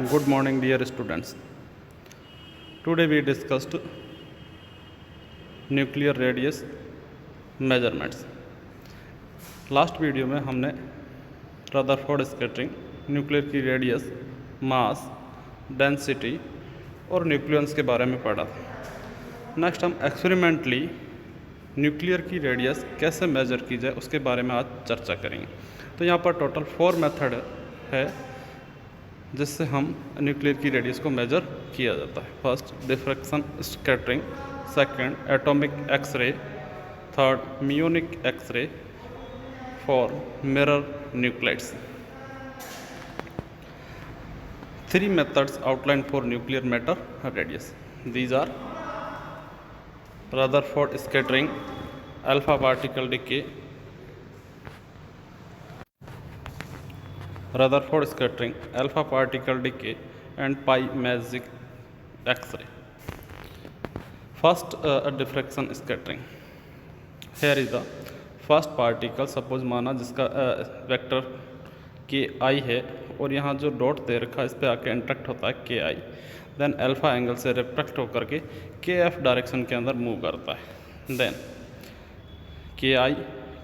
Good morning, dear students. Today we discussed nuclear radius measurements. Last video में हमने Rutherford scattering, nuclear की radius, मास, density और nucleons के बारे में पढ़ा था। नेक्स्ट हम एक्सपेरिमेंटली न्यूक्लियर की रेडियस कैसे मेज़र की जाए उसके बारे में आज चर्चा करेंगे। तो यहाँ पर टोटल 4 मेथड है जिससे हम न्यूक्लियर की रेडियस को मेजर किया जाता है। First diffraction scattering, second atomic X-ray, third muonic X-ray, fourth mirror nuclides. 3 methods outlined for nuclear matter radius. These are Rutherford scattering, alpha particle decay, Rutherford scattering, alpha particle decay, and pi magic X-ray. First, diffraction scattering. Here is the first particle. Suppose माना जिसका vector के आई है और यहाँ जो dot दे रखा है इस पर आके इंटरेक्ट होता है के आई, देन अल्फा एंगल से रिफ्रैक्ट होकर के एफ डायरेक्शन के अंदर मूव करता है। देन के आई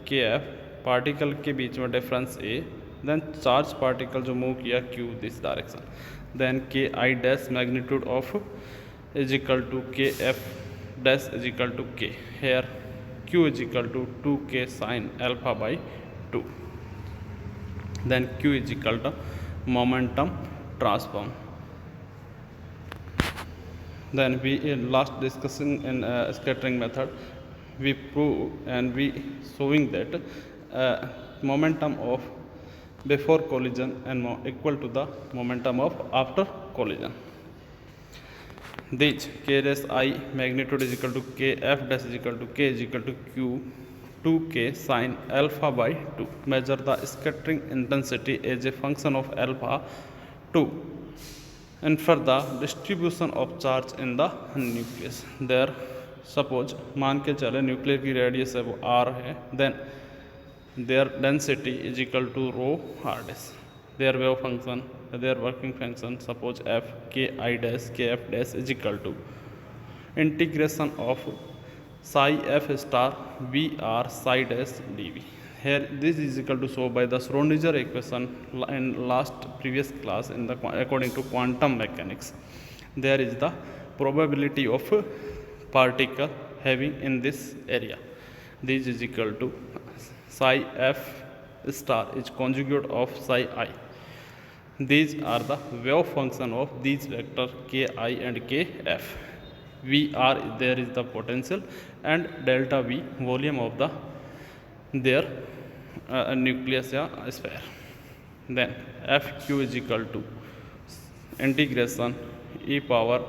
के एफ पार्टिकल के बीच में difference A, then charge particle जो मूव किया Q this direction, then K I dash magnitude of is equal to K F dash is equal to K, here Q is equal to 2k sine alpha by 2, then q is equal to momentum transform. Then we in last discussing in scattering method we prove and we showing that momentum of before collision and equal to the momentum of after collision. These k dash I magnitude is equal to k f dash is equal to k is equal to q 2k sin alpha by 2. Measure the scattering intensity as a function of alpha 2. Infer the distribution of charge in the nucleus. There suppose मान के चले nuclear की radius है वो r है, then their density is equal to rho r dash. Their wave function, their working function, suppose f k I dash k f dash is equal to integration of psi f star v r psi dash dv. Here this is equal to show by the Schrodinger equation in last previous class in the according to quantum mechanics. There is the probability of particle having in this area. This is equal to psi f star is conjugate of psi I. These are the wave function of these vector k I and k f. V r there is the potential and delta V volume of the their nucleus या sphere. Then f q is equal to integration e power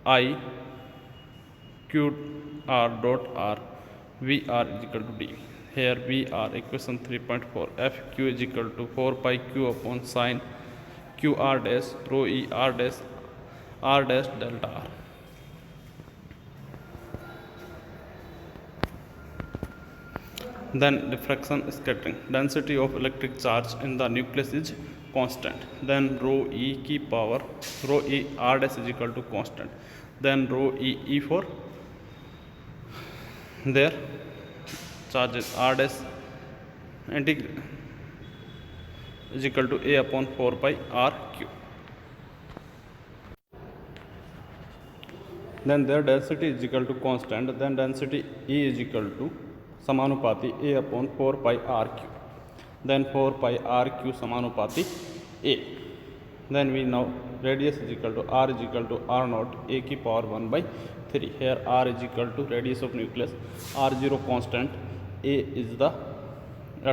I q r dot r V r is equal to d. Here V r equation 3.4 f q is equal to 4 pi q upon sin q r dash rho e r dash delta r. Then diffraction scattering, density of electric charge in the nucleus is constant, then rho e की power rho e r dash is equal to constant, then rho e for their charges r dash integral is equal to a upon 4 pi r q. Then their density is equal to constant, then density E is equal to समानुपाती a upon 4 pi r cube, then 4 pi r cube समानुपाती a. Then we now radius is equal to r is equal to r naught a की power 1/3. Here r is equal to radius of nucleus, r0 constant, a is the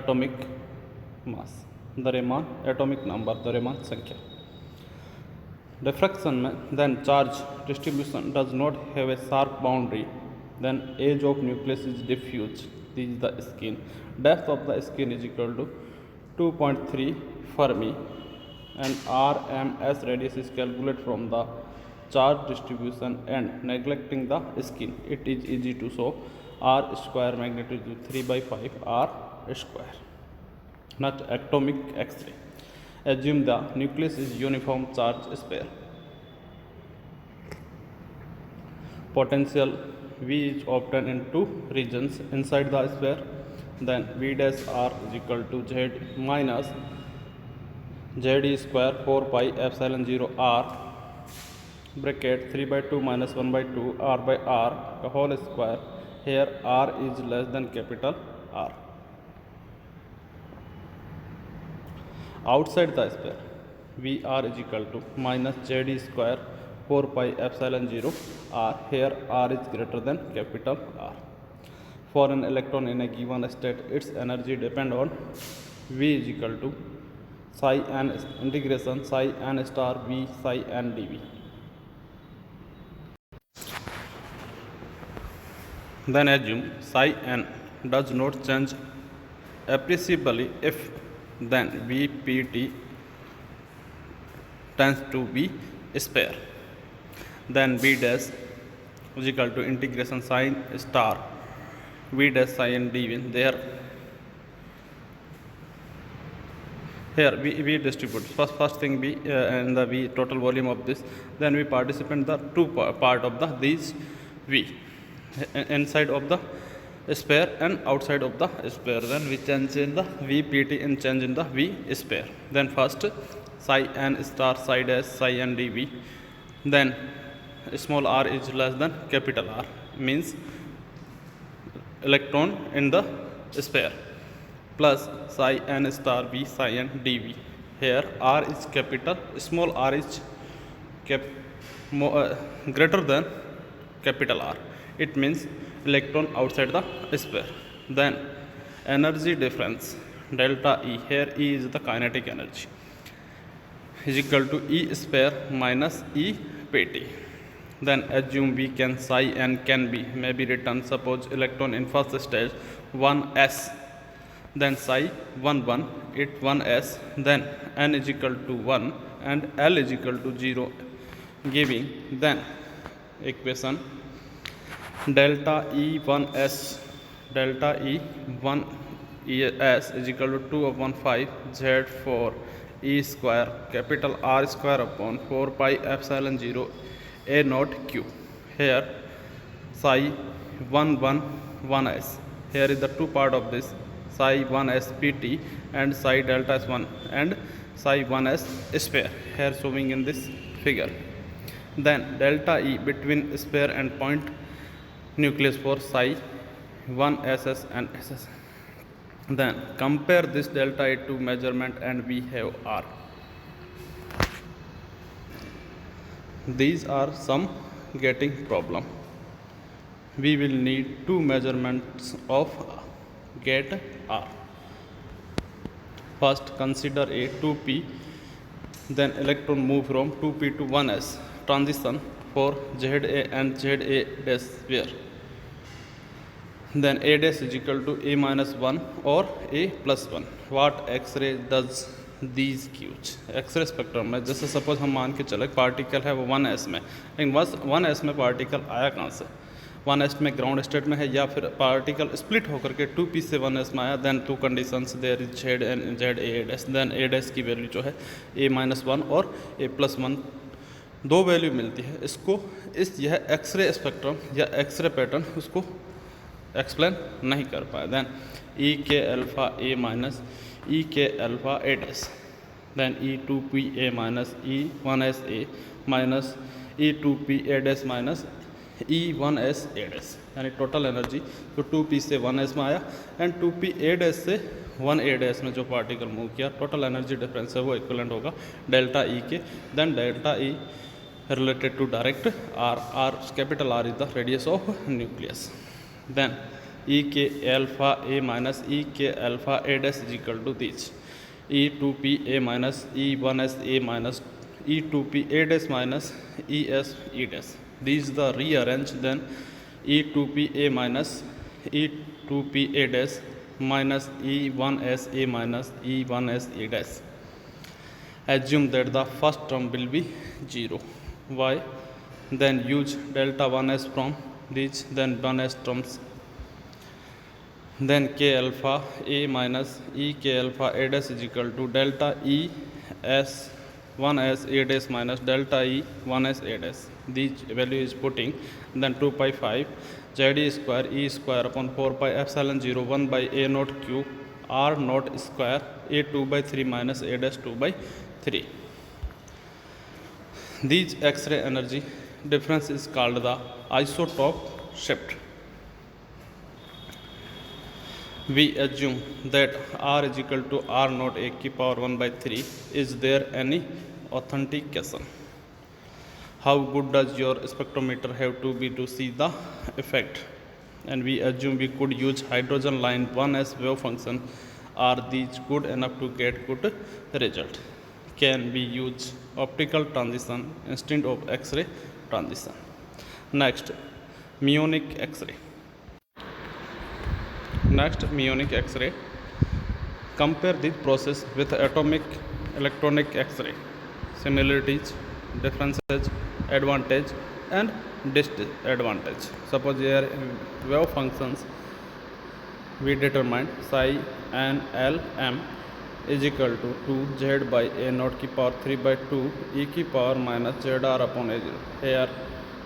atomic mass, द्रव्यमान atomic number द्रव्यमान संख्या. Diffraction में then charge distribution does not have a sharp boundary, then age of nucleus is diffuse. This is the skin. Depth of the skin is equal to 2.3 Fermi and RMS radius is calculated from the charge distribution and neglecting the skin. It is easy to show r square magnitude 3/5 r square. Not atomic X-ray. Assume the nucleus is uniform charge sphere. Potential V is obtained in two regions inside the sphere. Then V dash R is equal to Z minus Z square 4 pi epsilon 0 R bracket 3 by 2 minus 1 by 2 R by R the whole square. Here R is less than capital R. Outside the sphere, VR is equal to minus ZD square 4 pi epsilon 0 R. Here R is greater than capital R. For an electron in a given state, its energy depend on V is equal to psi n integration psi n star V psi n dV. Then assume psi n does not change appreciably if then Vpt tends to be sphere. Then V dash is equal to integration sin star V dash sin dV. Here we distribute first thing V and the V total volume of this. Then we participate the two part of the these V inside of the sphere and outside of the sphere. Then we change in the Vpt and change in the V sphere. Then first psi n star psi dash psi n dV. Then small r is less than capital R, means electron in the sphere, plus psi n star V psi n dV. Here R is capital, small r is greater than capital R. It means electron outside the sphere. Then energy difference delta E, here E is the kinetic energy, is equal to E sphere minus E pt. Then assume V can psi n can be may be written, suppose electron in first stage 1s, then psi 1 it 1s, then n is equal to 1 and L is equal to 0, giving then equation delta E1s is equal to 2/15 Z4 E square capital R square upon 4 pi epsilon 0 A naught Q. Here psi 1s. Here is the two part of this, psi 1s pt and psi delta s1 and psi 1s sphere, here showing in this figure. Then delta E between sphere and point nucleus for psi 1ss and ss. Then compare this delta E to measurement and we have R. These are some getting problem. We will need two measurements of get R. First consider a 2p, then electron move from 2p to 1s transition for ZA and ZA dash where. Then A dash is equal to A minus 1 or A plus 1. What X-ray does these gives? X-ray spectrum में जैसे suppose हम मान के चले particle है वो 1s में, लेकिन 1s में पार्टिकल आया कहाँ से? 1s में ग्राउंड स्टेट में है या फिर पार्टिकल स्प्लिट होकर के 2p से 1s में आया. Then two conditions there is Z and ZA dash. Then A dash की वैल्यू जो है A माइनस 1 और A प्लस 1 दो वैल्यू मिलती है. इसको यह एक्सरे स्पेक्ट्रम या एक्सरे पैटर्न उसको एक्सप्लेन नहीं कर पाए. देन E के अल्फ़ा A माइनस E के alpha A dash. Then E2p A minus E1s A minus E2p A dash minus E1s A dash. यानी टोटल एनर्जी तो 2p से 1s में आया एंड 2p A डैश से 1a dash में जो particle move किया, टोटल एनर्जी डिफरेंस है वो इक्विवेलेंट होगा डेल्टा E के. Then delta E related to direct R capital R is the radius of nucleus. Then E k alpha A minus E k alpha A dash is equal to this E2p A minus E1s A minus E2p A dash minus ES E dash. These the rearrange. Then E2p A minus E2p A dash minus E1s A minus E1s A dash. Assume that the first term will be 0. Why? Then use delta 1s from these, then 1s terms. Then k alpha A minus E k alpha A dash is equal to delta E S 1 as A dash minus delta E 1 as A dash. These value is putting, then 2 pi 5 Z square E square upon 4 pi epsilon 0 1 by A naught Q R naught square A 2 by 3 minus A dash 2 by 3. These X-ray energy difference is called the isotope shift. We assume that R is equal to R naught A की power 1 by 3. Is there any authentication? How good does your spectrometer have to be to see the effect? And we assume we could use hydrogen line 1 as wave function. Are these good enough to get good result? Can we use optical transition instead of X-ray transition? Next, muonic X-ray. Next, muonic X-ray. Compare this process with atomic electronic X-ray. Similarities, differences, advantage and disadvantage. Suppose here wave functions we determined psi n l m is equal to 2z by a naught की power 3 by 2 e की power minus zr upon a 0. Here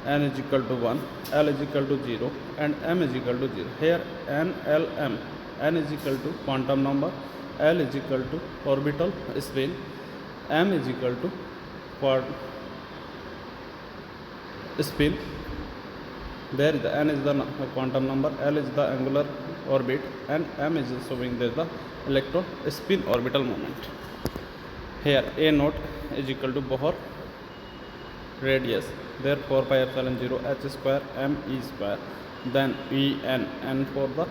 n is equal to 1, l is equal to 0 and m is equal to 0. Here n, l, m, n is equal to quantum number, l is equal to orbital spin, m is equal to spin. There is the n is the quantum number, l is the angular orbit and m is showing there the electron spin orbital moment. Here a naught is equal to Bohr radius, there 4 pi epsilon 0 h square m e square, then e n for the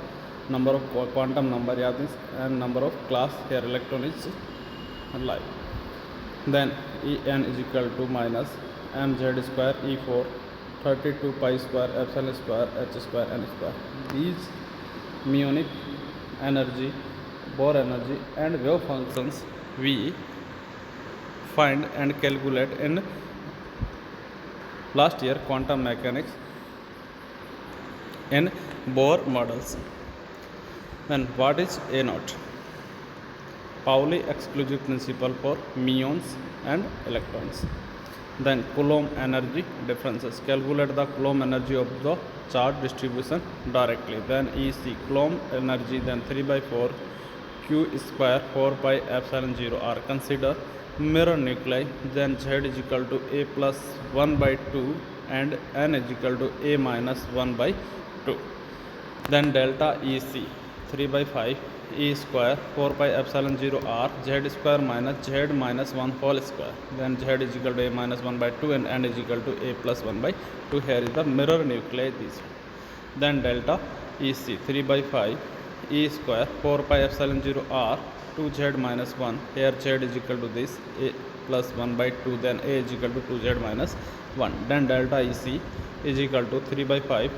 number of quantum number, yeah, this and number of class, here electron is alive, then e n is equal to minus mz square e4 32 pi square epsilon square h square n square. These muonic energy, Bohr energy and wave functions we find and calculate in last year quantum mechanics in Bohr models. Then what is A naught? Pauli exclusive principle for muons and electrons. Then Coulomb energy differences. Calculate the Coulomb energy of the charge distribution directly. Then EC Coulomb energy, then 3 by 4 Q square 4 pi epsilon 0 are consider mirror nuclei. Then Z is equal to A plus 1 by 2 and N is equal to A minus 1 by 2. Then delta EC 3 by 5 E square 4 pi epsilon 0 R Z square minus Z minus 1 whole square. Then Z is equal to A minus 1 by 2 and N is equal to A plus 1 by 2. Here is the mirror nuclei this. Then delta EC 3 by 5 E square 4 pi epsilon 0 R 2Z minus 1. Here Z is equal to this A plus 1 by 2. Then A is equal to 2Z minus 1. Then delta EC is equal to 3 by 5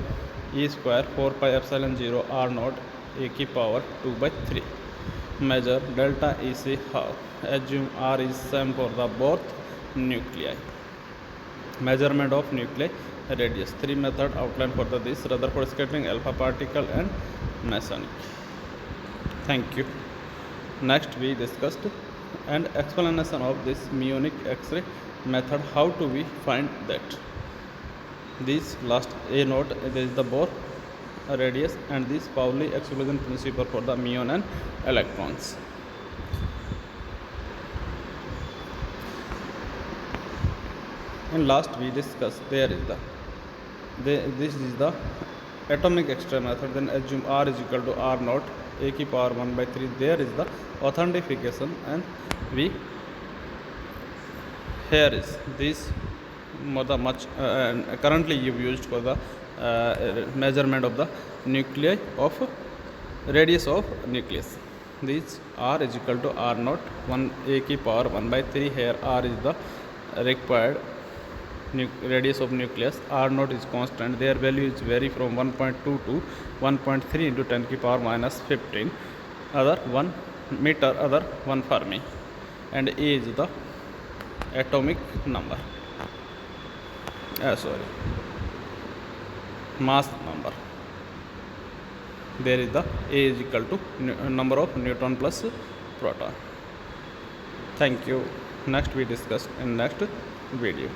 E square 4 pi epsilon 0 R naught A की power 2 by 3. Measure delta EC how? Assume R is same for the both nuclei. Measurement of nuclei radius. 3 method outline for this: Rutherford scattering, alpha particle and Masonic. Thank you. Next we discussed and explanation of this muonic X-ray method. How do we find that? This last A naught, there is the Bohr radius and this Pauli exclusion principle for the muon and electrons. And last we discussed there is this is the atomic X-ray method. Then assume R is equal to R naught A की power 1 by 3. There is the authentication and we here is this much currently used for the measurement of the nuclei of radius of nucleus. This R is equal to R naught 1 A की power 1 by 3. Here R is the required radius of nucleus. R naught is constant. Their value is vary from 1.2 to 1.3 into 10 की power minus 15. Other 1 meter, other 1 Fermi. And A is the atomic number. Mass number. There is the A is equal to number of neutron plus proton. Thank you. Next we discuss in next video.